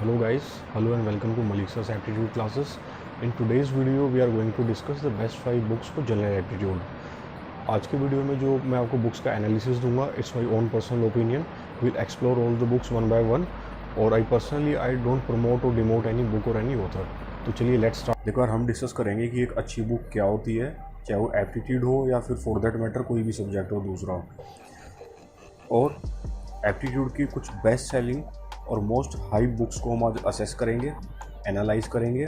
Hello guys, hello and welcome to Malik's Aptitude classes. In today's video we are going to discuss the best 5 books for general aptitude. आज के video में जो मैं आपको books का analysis दूंगा, it's my own personal opinion. Will explore all the books one by one. और I don't promote और डिमोट एनी बुक और एनी ऑथर. तो चलिए लेट्स स्टार्ट. देखो यार, हम डिस्कस करेंगे कि एक अच्छी बुक क्या होती है, चाहे वो एप्टीट्यूड हो या फिर फॉर दैट मैटर कोई भी सब्जेक्ट हो दूसरा हो. और एप्टीट्यूड की कुछ बेस्ट सेलिंग और मोस्ट हाई बुक्स को हम आज असेस करेंगे, एनालाइज करेंगे.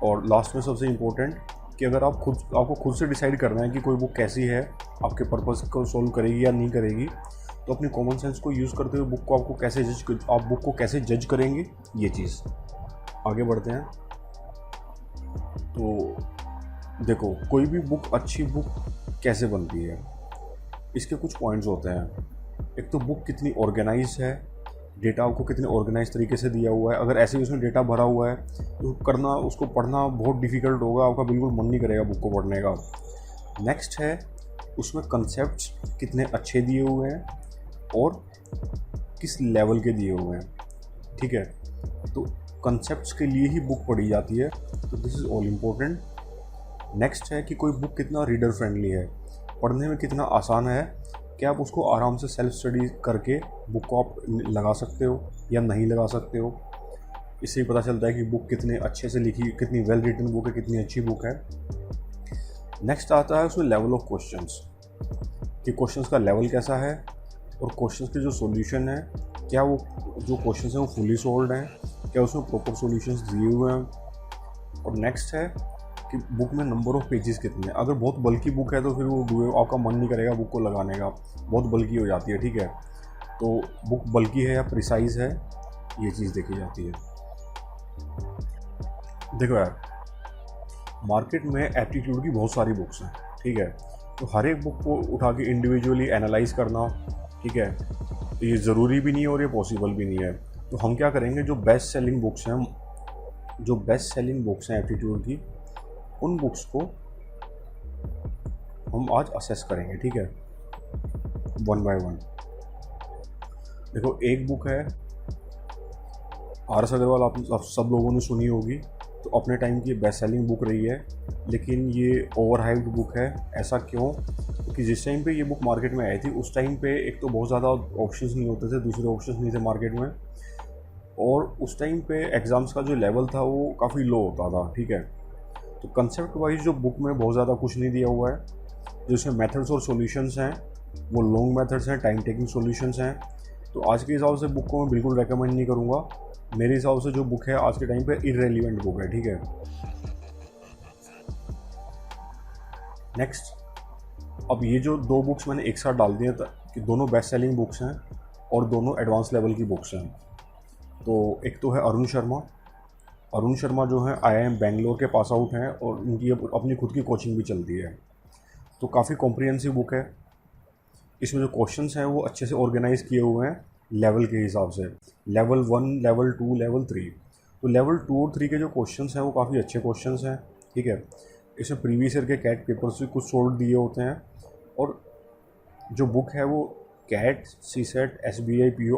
और लास्ट में सबसे इम्पोर्टेंट कि अगर आपको खुद से डिसाइड करना है कि कोई बुक कैसी है, आपके पर्पस को सोल्व करेगी या नहीं करेगी, तो अपनी कॉमन सेंस को यूज़ करते हुए आप बुक को कैसे जज करेंगे, ये चीज़. आगे बढ़ते हैं. तो देखो, कोई भी बुक, अच्छी बुक कैसे बनती है, इसके कुछ पॉइंट्स होते हैं. एक तो बुक कितनी ऑर्गेनाइज है, डेटा आपको कितने ऑर्गेनाइज तरीके से दिया हुआ है. अगर ऐसे ही उसमें डेटा भरा हुआ है तो उसको पढ़ना बहुत डिफ़िकल्ट होगा, आपका बिल्कुल मन नहीं करेगा बुक को पढ़ने का. नेक्स्ट है, उसमें कंसेप्ट्स कितने अच्छे दिए हुए हैं और किस लेवल के दिए हुए हैं. ठीक है, तो कंसेप्ट्स के लिए ही बुक पढ़ी जाती है, तो this is all important. Next है कि कोई बुक कितना रीडर फ्रेंडली है, पढ़ने में कितना आसान है, क्या आप उसको आराम से सेल्फ स्टडी करके बुक को आप लगा सकते हो या नहीं लगा सकते हो. इससे ही पता चलता है कि बुक कितने अच्छे से लिखी, कितनी वेल रिटन बुक है, कितनी अच्छी बुक है. नेक्स्ट आता है उसमें लेवल ऑफ क्वेश्चंस, कि क्वेश्चंस का लेवल कैसा है और क्वेश्चंस के जो सॉल्यूशन है, क्या वो जो क्वेश्चंस हैं वो फुली सॉल्व्ड हैं, क्या उसमें प्रॉपर सॉल्यूशंस दिए हुए हैं. और नेक्स्ट है कि बुक में नंबर ऑफ़ पेजेस कितने हैं. अगर बहुत बल्कि बुक है तो फिर वो आपका मन नहीं करेगा बुक को लगाने का, बहुत बल्कि हो जाती है. ठीक है, तो बुक बल्कि है या प्रिसाइज है, ये चीज़ देखी जाती है. देखो यार, मार्केट में एप्टीट्यूड की बहुत सारी बुक्स हैं. ठीक है, तो हर एक बुक को उठा के इंडिविजुअली एनालाइज करना, ठीक है, ये ज़रूरी भी नहीं है और ये पॉसिबल भी नहीं है. तो हम क्या करेंगे, जो बेस्ट सेलिंग बुक्स हैं एप्टीट्यूड की, उन बुक्स को हम आज असेस करेंगे. ठीक है, वन बाय वन. देखो, एक बुक है आर.एस. अग्रवाल, आप सब लोगों ने सुनी होगी. तो अपने टाइम की बेस्ट सेलिंग बुक रही है, लेकिन ये ओवर हाइप्ड बुक है. ऐसा क्यों? क्योंकि जिस टाइम पे ये बुक मार्केट में आई थी, उस टाइम पे एक तो बहुत ज़्यादा ऑप्शंस नहीं होते थे, दूसरे ऑप्शंस नहीं थे मार्केट में, और उस टाइम पे एग्ज़ाम्स का जो लेवल था वो काफ़ी लो होता था. ठीक है, तो कंसेप्ट वाइज जो बुक में बहुत ज़्यादा कुछ नहीं दिया हुआ है. जो इसमें मेथड्स और सॉल्यूशंस हैं वो लॉन्ग मेथड्स हैं, टाइम टेकिंग सॉल्यूशंस हैं. तो आज के हिसाब से बुक को मैं बिल्कुल रेकमेंड नहीं करूँगा. मेरे हिसाब से जो बुक है आज के टाइम पे इररेलेवेंट बुक है. ठीक है, नेक्स्ट. अब ये जो दो बुक्स मैंने एक साथ डाल दिए कि दोनों बेस्ट सेलिंग बुक्स हैं और दोनों एडवांस लेवल की बुक्स हैं. तो एक तो है अरुण शर्मा जो है IIM बेंगलोर के पास आउट हैं और उनकी अपनी खुद की कोचिंग भी चलती है. तो काफ़ी कॉम्प्रिहेंसिव बुक है. इसमें जो क्वेश्चंस हैं वो अच्छे से ऑर्गेनाइज किए हुए हैं लेवल के हिसाब से, लेवल 1, लेवल 2, लेवल 3. तो लेवल 2 और 3 के जो क्वेश्चंस हैं वो काफ़ी अच्छे क्वेश्चंस हैं. ठीक है, इसमें प्रीवियस ईयर के कैट पेपर्स भी कुछ सोल्व दिए होते हैं. और जो बुक है वो cat, CSET, SBI, PO,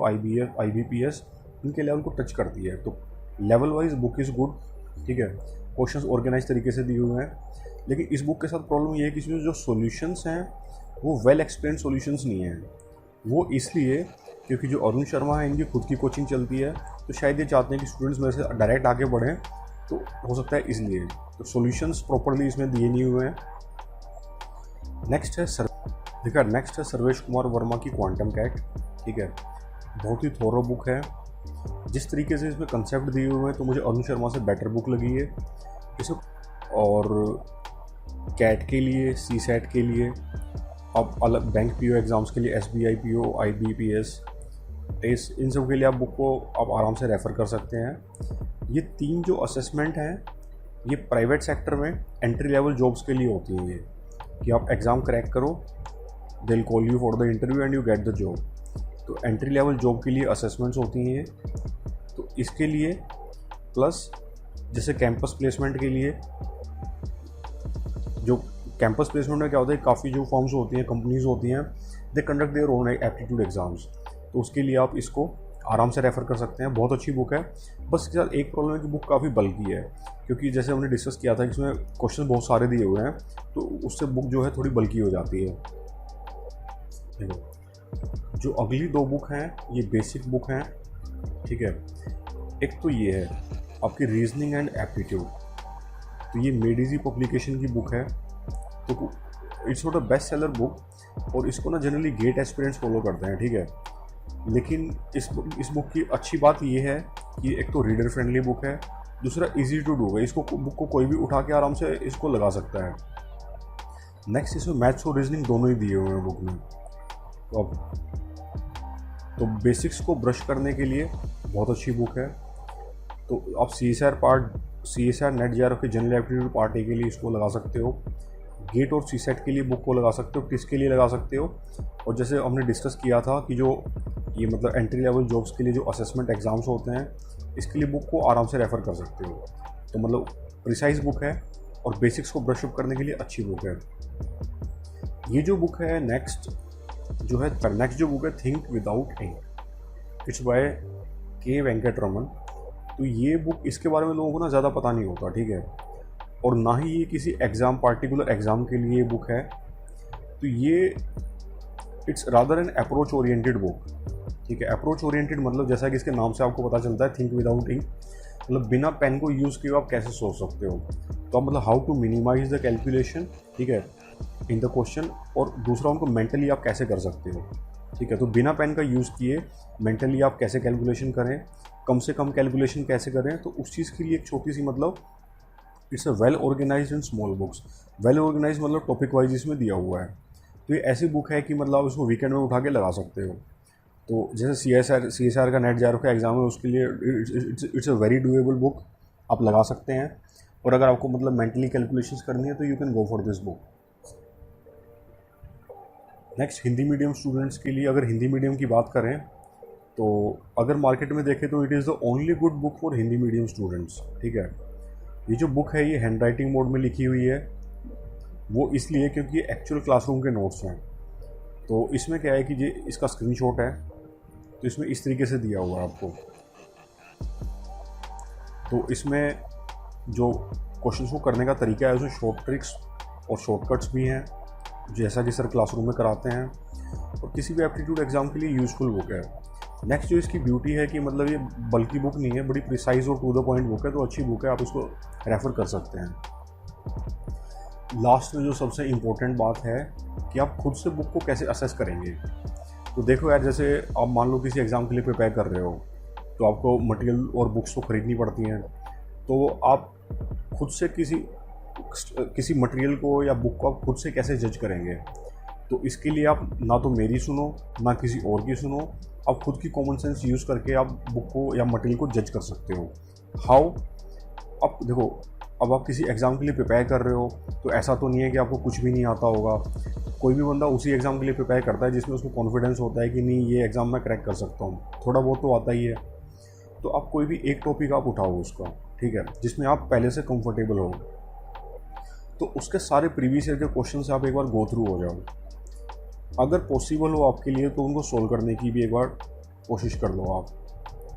IBPS इनके लेवल को टच करती है. तो level wise book is good. ठीक है, क्वेश्चंस ऑर्गेनाइज तरीके से दिए हुए हैं. लेकिन इस बुक के साथ प्रॉब्लम ये है कि इसमें जो सॉल्यूशंस हैं वो वेल एक्सप्लेन सॉल्यूशंस नहीं हैं. वो इसलिए क्योंकि जो अरुण शर्मा है, इनकी खुद की कोचिंग चलती है, तो शायद ये चाहते हैं कि स्टूडेंट्स मेरे से डायरेक्ट आगे बढ़ें, तो हो सकता है इसलिए. तो सॉल्यूशंस प्रॉपरली इसमें दिए नहीं हुए हैं. नेक्स्ट है सर्वेश कुमार वर्मा की क्वांटम कैट. ठीक है, बहुत ही थोरो बुक है. जिस तरीके से इसमें कंसेप्ट दिए हुए हैं, तो मुझे अरुण शर्मा से बेटर बुक लगी है इसे. और कैट के लिए, CSET के लिए, आप अलग बैंक PO एग्ज़ाम्स के लिए SBI, PO, IBPS, इन सब के लिए आप बुक को आप आराम से रेफ़र कर सकते हैं. ये 3 जो असेसमेंट हैं ये प्राइवेट सेक्टर में एंट्री लेवल जॉब्स के लिए होती हैं. ये कि आप एग्ज़ाम क्रैक करो, they will call you for the interview and you get the job. तो एंट्री लेवल जॉब के लिए असेसमेंट्स होती हैं ये. तो इसके लिए प्लस जैसे कैंपस प्लेसमेंट के लिए, जो कैंपस प्लेसमेंट में क्या होता है, काफ़ी जो फॉर्म्स होती हैं, कंपनीज होती हैं, they conduct their own aptitude exams. तो उसके लिए आप इसको आराम से रेफ़र कर सकते हैं, बहुत अच्छी बुक है। बस इसके साथ एक प्रॉब्लम है कि बुक काफ़ी बल्की है, क्योंकि जैसे हमने डिस्कस किया था कि इसमें क्वेश्चन बहुत सारे दिए हुए हैं, तो उससे बुक जो है थोड़ी बल्की हो जाती है। देखो, जो अगली 2 बुक हैं ये बेसिक बुक हैं, ठीक है। एक तो ये है आपकी रीजनिंग एंड एप्टीट्यूड, तो ये मेडिजी पब्लिकेशन की बुक है। तो it's not a best seller book, और इसको ना जनरली गेट एस्पिरेंट्स फॉलो करते हैं, ठीक है। लेकिन इस बुक की अच्छी बात ये है कि एक तो रीडर फ्रेंडली बुक है, दूसरा इजी टू डू है, इसको बुक को कोई भी उठा के आराम से इसको लगा सकता है। नेक्स्ट इसमें मैथ्स और रीजनिंग दोनों ही दिए हुए हैं बुक में। तो बेसिक्स को ब्रश करने के लिए बहुत अच्छी बुक है। तो आप CSR नेट JRF के जनरल एप्टीट्यूड पार्ट ए के लिए इसको लगा सकते हो, गेट और CSET के लिए बुक को लगा सकते हो, टिस के लिए लगा सकते हो। और जैसे हमने डिस्कस किया था कि जो ये मतलब एंट्री लेवल जॉब्स के लिए जो असेसमेंट एग्ज़ाम्स होते हैं, इसके लिए बुक को आराम से रेफ़र कर सकते हो। तो मतलब प्रिसाइज बुक है और बेसिक्स को ब्रश अप करने के लिए अच्छी बुक है। ये जो बुक है नेक्स्ट जो बुक है think without ink, it's by K Venkataraman. तो ये बुक, इसके बारे में लोगों को ना ज़्यादा पता नहीं होता, ठीक है। और ना ही ये किसी पार्टिकुलर एग्ज़ाम के लिए बुक है। तो ये it's rather an approach oriented book, ठीक है। अप्रोच ओरिएंटेड मतलब जैसा कि इसके नाम से आपको पता चलता है, थिंक विदाउट इंक, मतलब बिना पेन को यूज़ किए आप कैसे सोच सकते हो। तो आप मतलब how to minimise the calculation, ठीक है, इन द क्वेश्चन, और दूसरा उनको मेंटली आप कैसे कर सकते हो, ठीक है। तो बिना पेन का यूज़ किए मेंटली आप कैसे कैलकुलेशन करें, कम से कम कैलकुलेशन कैसे करें, तो उस चीज़ के लिए एक छोटी सी मतलब it's a well organised in small books. Well organise मतलब टॉपिक वाइज इसमें दिया हुआ है। तो ये ऐसी बुक है कि मतलब आप इसको वीकेंड में उठा के लगा सकते हो। तो जैसे CSR का नेट JRF का एग्ज़ाम है, उसके लिए it's a very doable book, आप लगा सकते हैं। और अगर आपको मतलब मेंटली कैलकुलेशंस करनी है तो you can go for this book. Next Hindi medium students के लिए, अगर हिंदी मीडियम की बात करें तो अगर मार्केट में देखें तो it is the only good book for Hindi medium students, ठीक है। ये जो बुक है ये हैंड राइटिंग मोड में लिखी हुई है, वो इसलिए क्योंकि ये एक्चुअल क्लासरूम के नोट्स हैं। तो इसमें क्या है कि ये इसका स्क्रीनशॉट है, तो इसमें इस तरीके से दिया हुआ है आपको। तो इसमें जो क्वेश्चंस को करने का तरीका है उसमें शॉर्ट ट्रिक्स और शॉर्टकट्स भी हैं, जैसा कि सर क्लासरूम में कराते हैं, और किसी भी एप्टीट्यूड एग्ज़ाम के लिए यूज़फुल बुक है। नेक्स्ट जो इसकी ब्यूटी है कि मतलब ये बल्कि बुक नहीं है, बड़ी प्रिसाइज और टू द पॉइंट बुक है, तो अच्छी बुक है, आप इसको रेफ़र कर सकते हैं। लास्ट में जो सबसे इम्पोर्टेंट बात है कि आप खुद से बुक को कैसे असेस करेंगे। तो देखो यार, जैसे आप मान लो किसी एग्ज़ाम के लिए प्रिपेयर कर रहे हो, तो आपको मटेरियल और बुक्स तो ख़रीदनी पड़ती हैं। तो आप खुद से किसी मटेरियल को या बुक को आप खुद से कैसे जज करेंगे। तो इसके लिए आप ना तो मेरी सुनो ना किसी और की सुनो, आप खुद की कॉमन सेंस यूज़ करके आप बुक को या मटेरियल को जज कर सकते हो। हाउ? अब देखो, अब आप किसी एग्ज़ाम के लिए प्रिपेयर कर रहे हो तो ऐसा तो नहीं है कि आपको कुछ भी नहीं आता होगा। कोई भी बंदा उसी एग्ज़ाम के लिए प्रिपेयर करता है जिसमें उसको कॉन्फिडेंस होता है कि नहीं, ये एग्ज़ाम मैं क्रैक कर सकता हूँ, थोड़ा बहुत तो आता ही है। तो आप कोई भी एक टॉपिक आप उठाओ उसका, ठीक है, जिसमें आप पहले से कंफर्टेबल हो, तो उसके सारे प्रीवियस ईयर के क्वेश्चन से आप एक बार गो थ्रू हो जाओ। अगर पॉसिबल हो आपके लिए तो उनको सोल्व करने की भी एक बार कोशिश कर लो आप,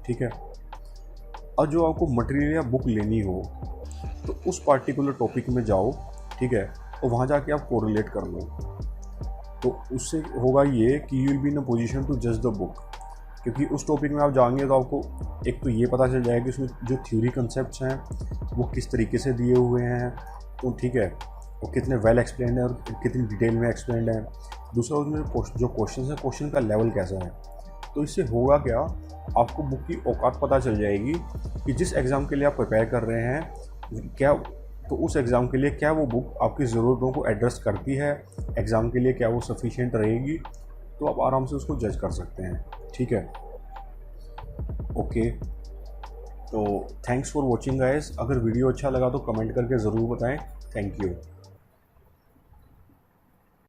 ठीक है। और जो आपको मटेरियल या बुक लेनी हो तो उस पार्टिकुलर टॉपिक में जाओ, ठीक है, और वहाँ जाके आप कोरिलेट कर लो। तो उससे होगा ये कि you will be in a position to जज द बुक, क्योंकि उस टॉपिक में आप जाएंगे तो आपको एक तो ये पता चल जाएगा कि उसमें जो थ्योरी कंसेप्ट्स हैं वो किस तरीके से दिए हुए हैं, तो ठीक है, वो कितने वेल एक्सप्लेंड है और कितनी डिटेल में एक्सप्लेंड है। दूसरा, उसमें जो क्वेश्चन है, क्वेश्चन का लेवल कैसा है। तो इससे होगा क्या, आपको बुक की औकात पता चल जाएगी कि जिस एग्ज़ाम के लिए आप प्रिपेयर कर रहे हैं क्या, तो उस एग्ज़ाम के लिए क्या वो बुक आपकी ज़रूरतों को एड्रेस करती है, एग्ज़ाम के लिए क्या वो सफिशिएंट रहेगी। तो आप आराम से उसको जज कर सकते हैं, ठीक है। ओके, तो थैंक्स फॉर वॉचिंग गाइस। अगर वीडियो अच्छा लगा तो कमेंट करके ज़रूर बताएं। Thank you.